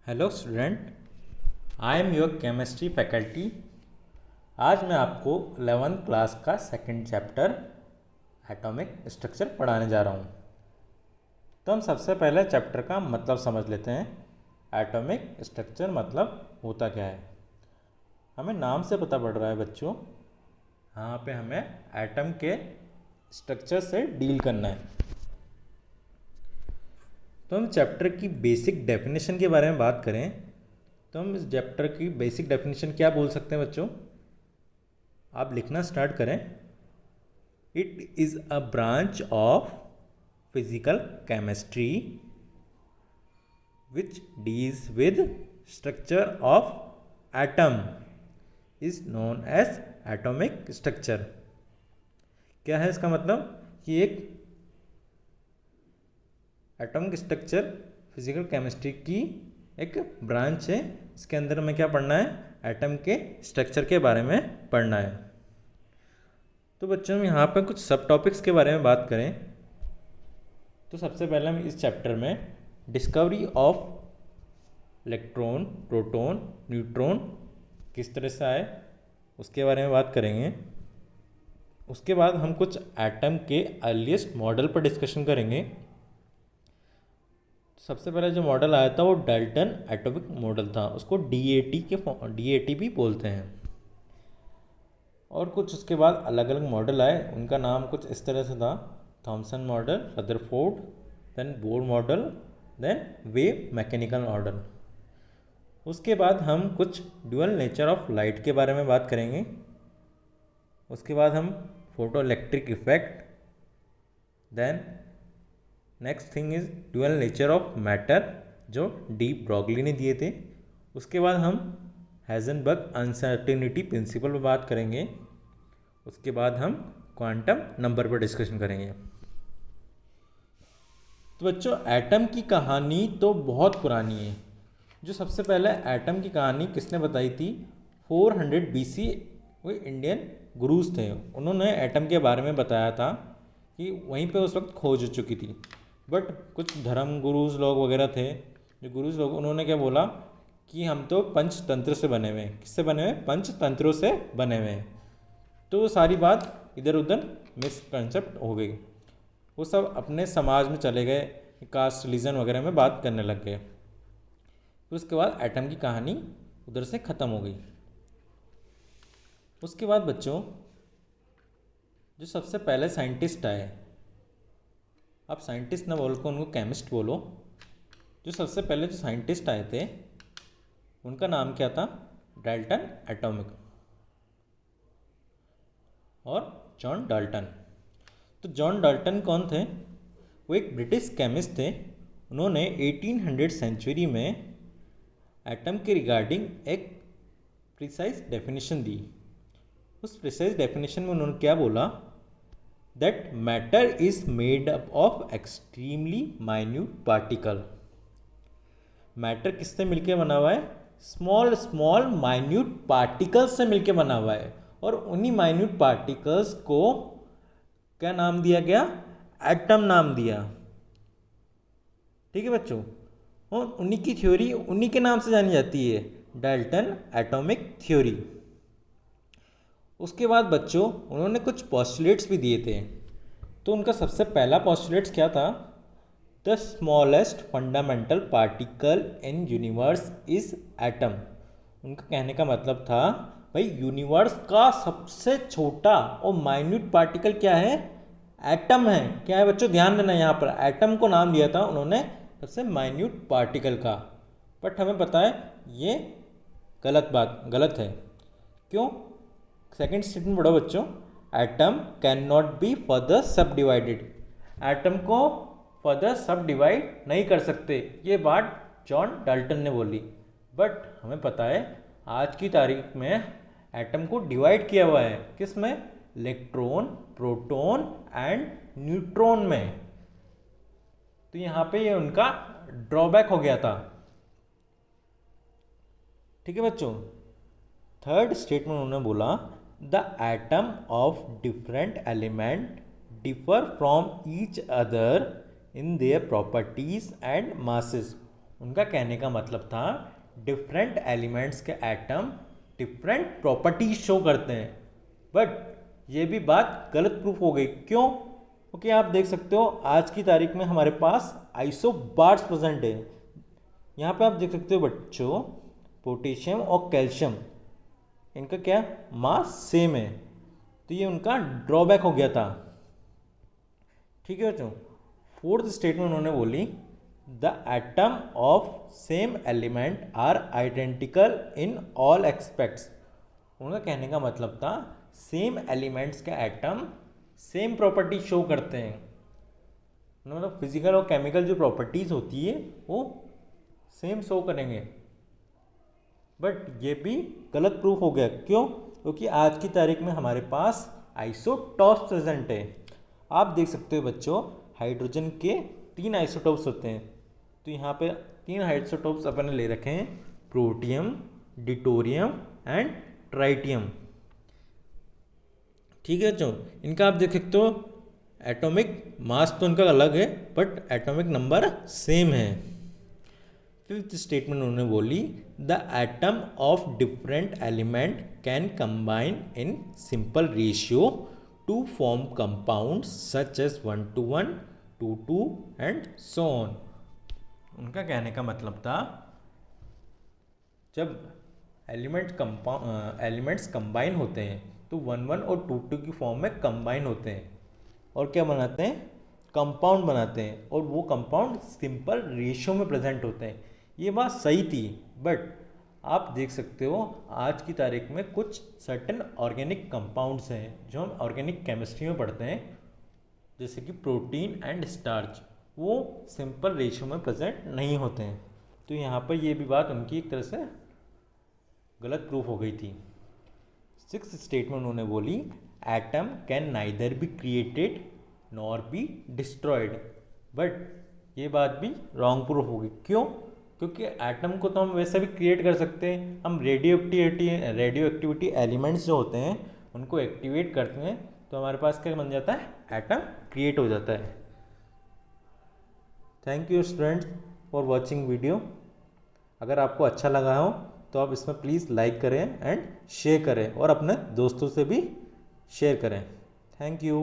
Hello student, I am your chemistry faculty. आज मैं आपको 11th क्लास का सेकंड चैप्टर एटॉमिक स्ट्रक्चर पढ़ाने जा रहा हूँ। तो हम सबसे पहले चैप्टर का मतलब समझ लेते हैं। एटॉमिक स्ट्रक्चर मतलब होता क्या है। हमें नाम से पता पड़ रहा है बच्चों, यहाँ पे हमें एटम के स्ट्रक्चर से डील करना है। तो हम चैप्टर की बेसिक डेफिनेशन के बारे में बात करें तो हम इस चैप्टर की बेसिक डेफिनेशन क्या बोल सकते हैं बच्चों। आप लिखना स्टार्ट करें। It is a branch of physical chemistry which deals with structure of atom is known as atomic structure. क्या है इसका मतलब कि एक एटॉमिक स्ट्रक्चर फिजिकल केमिस्ट्री की एक ब्रांच है। इसके अंदर हमें क्या पढ़ना है, एटम के स्ट्रक्चर के बारे में पढ़ना है। तो बच्चों हम यहाँ पर कुछ सब टॉपिक्स के बारे में बात करें तो सबसे पहले हम इस चैप्टर में discovery of electron, proton, neutron किस तरह से आए उसके बारे में बात करेंगे। उसके बाद हम कुछ एटम के अर्लीस्ट मॉडल पर डिस्कशन करेंगे। सबसे पहला जो मॉडल आया था वो डाल्टन एटॉमिक मॉडल था, उसको डीएटी भी बोलते हैं। और कुछ उसके बाद अलग अलग मॉडल आए, उनका नाम कुछ इस तरह से था: Thomson model, Rutherford, then Bohr model, then wave mechanical model. उसके बाद हम कुछ ड्यूअल नेचर ऑफ लाइट के बारे में बात करेंगे। उसके बाद हम photo electric effect, then next thing is dual nature of matter जो डी ब्रॉगली ने दिए थे। उसके बाद हम हाइजेनबर्ग अनसर्टेनिटी प्रिंसिपल पर बात करेंगे। उसके बाद हम क्वांटम नंबर पर डिस्कशन करेंगे। तो बच्चों एटम की कहानी तो बहुत पुरानी है। जो सबसे पहले एटम की कहानी किसने बताई थी, 400 BC वो इंडियन गुरुज थे। उन्होंने एटम के बारे में बताया था कि वहीं पे उस वक्त खोज हो चुकी थी। बट कुछ धर्म गुरुज लोग वगैरह थे, जो गुरुज लोग, उन्होंने क्या बोला कि हम तो पंचतंत्र से बने हुए हैं। किससे बने हुए हैं? पंचतंत्रों से बने हुए हैं। तो वो सारी बात इधर उधर मिसकंसेप्ट हो गई। वो सब अपने समाज में चले गए, कास्ट रिलीजन वगैरह में बात करने लग गए। तो उसके बाद एटम की कहानी उधर से ख़त्म हो गई। उसके बाद बच्चों जो सबसे पहले साइंटिस्ट आए, आप साइंटिस्ट ना बोल को उनको केमिस्ट बोलो। जो सबसे पहले जो साइंटिस्ट आए थे उनका नाम क्या था? डाल्टन एटॉमिक और जॉन डाल्टन। तो जॉन डाल्टन कौन थे? वो एक ब्रिटिश केमिस्ट थे। उन्होंने 1800 सेंचुरी में एटम के रिगार्डिंग एक प्रिसाइज डेफिनेशन दी। उस प्रिसाइज डेफिनेशन में उन्होंने क्या बोला? That matter is made up of extremely minute particle. Matter किससे मिलके बना हुआ है? स्मॉल स्मॉल माइन्यूट पार्टिकल्स से मिलके बना हुआ है। और उन्हीं माइन्यूट पार्टिकल्स को क्या नाम दिया गया? एटम नाम दिया। ठीक है बच्चों, और उन्हीं की थ्योरी उन्हीं के नाम से जानी जाती है, डाल्टन एटॉमिक थ्योरी। उसके बाद बच्चों उन्होंने कुछ पॉस्टुलेट्स भी दिए थे। तो उनका सबसे पहला पॉस्टुलेट्स क्या था? The smallest fundamental particle in universe is atom. उनका कहने का मतलब था भाई यूनिवर्स का सबसे छोटा और माइन्यूट पार्टिकल क्या है? एटम है। क्या है बच्चों? ध्यान देना, यहाँ पर एटम को नाम दिया था उन्होंने सबसे माइन्यूट पार्टिकल का। बट हमें पता है ये गलत है। क्यों? सेकेंड स्टेटमेंट पढ़ो बच्चों, atom can not be further सब डिवाइडेड। एटम को फर्दर सब डिवाइड नहीं कर सकते, ये बात जॉन डाल्टन ने बोली। बट हमें पता है आज की तारीख में एटम को डिवाइड किया हुआ है। किस में? इलेक्ट्रॉन, प्रोटॉन एंड न्यूट्रॉन में। तो यहाँ पे ये उनका ड्रॉबैक हो गया था। ठीक है बच्चों, थर्ड स्टेटमेंट उन्होंने बोला the atom of different element differ from each other in their properties and masses. उनका कहने का मतलब था डिफरेंट एलिमेंट्स के एटम डिफरेंट प्रॉपर्टीज शो करते हैं। बट ये भी बात गलत प्रूफ हो गई। क्यों? क्योंकि आप देख सकते हो आज की तारीख में हमारे पास आइसोबार्स प्रेजेंट है। यहाँ पे आप देख सकते हो बच्चों, पोटेशियम और कैल्शियम, इनका क्या मास सेम है, तो ये उनका ड्रॉबैक हो गया था। ठीक है बच्चों। फोर्थ स्टेटमेंट उन्होंने बोली the atom of same element are identical in all aspects. उनका कहने का मतलब था सेम एलिमेंट्स के एटम सेम प्रॉपर्टी शो करते हैं, मतलब फिजिकल और केमिकल जो प्रॉपर्टीज होती है वो सेम शो करेंगे। बट ये भी गलत प्रूफ हो गया। क्यों? क्योंकि आज की तारीख में हमारे पास आइसोटॉप्स प्रेजेंट है। आप देख सकते हो बच्चों, हाइड्रोजन के 3 आइसोटॉप्स होते हैं। तो यहाँ पे 3 आइसोटॉप्स अपन ने ले रखे हैं, प्रोटियम, डिटोरियम एंड ट्राइटियम। ठीक है बच्चों, इनका आप देख सकते हो एटॉमिक मास तो इनका अलग है बट एटॉमिक नंबर सेम है। फिफ्थ स्टेटमेंट उन्होंने बोली the atom of different element can combine in simple ratio to form compounds such as 1:1, 2:2 and so on. उनका कहने का मतलब था जब एलिमेंट्स कंबाइन होते हैं तो 1:1 और 2:2 की फॉर्म में कंबाइन होते हैं और क्या बनाते हैं, कंपाउंड बनाते हैं, और वो कंपाउंड सिंपल रेशियो में प्रेजेंट होते हैं। ये बात सही थी, बट आप देख सकते हो आज की तारीख में कुछ सर्टेन ऑर्गेनिक कंपाउंड्स हैं जो हम ऑर्गेनिक केमिस्ट्री में पढ़ते हैं, जैसे कि प्रोटीन एंड स्टार्च, वो सिंपल रेशियो में प्रेजेंट नहीं होते हैं। तो यहाँ पर ये भी बात उनकी एक तरह से गलत प्रूफ हो गई थी। सिक्स्थ स्टेटमेंट उन्होंने बोली atom can neither be created nor be destroyed. But ये बात भी रॉन्ग प्रूफ हो गई। क्यों? क्योंकि एटम को तो हम वैसे भी क्रिएट कर सकते हैं। हम रेडियो एक्टिविटी एलिमेंट्स जो होते हैं उनको एक्टिवेट करते हैं तो हमारे पास क्या बन जाता है, एटम क्रिएट हो जाता है। Thank you students for watching video. अगर आपको अच्छा लगा हो तो आप इसमें प्लीज़ लाइक करें एंड शेयर करें और अपने दोस्तों से भी शेयर करें। Thank you.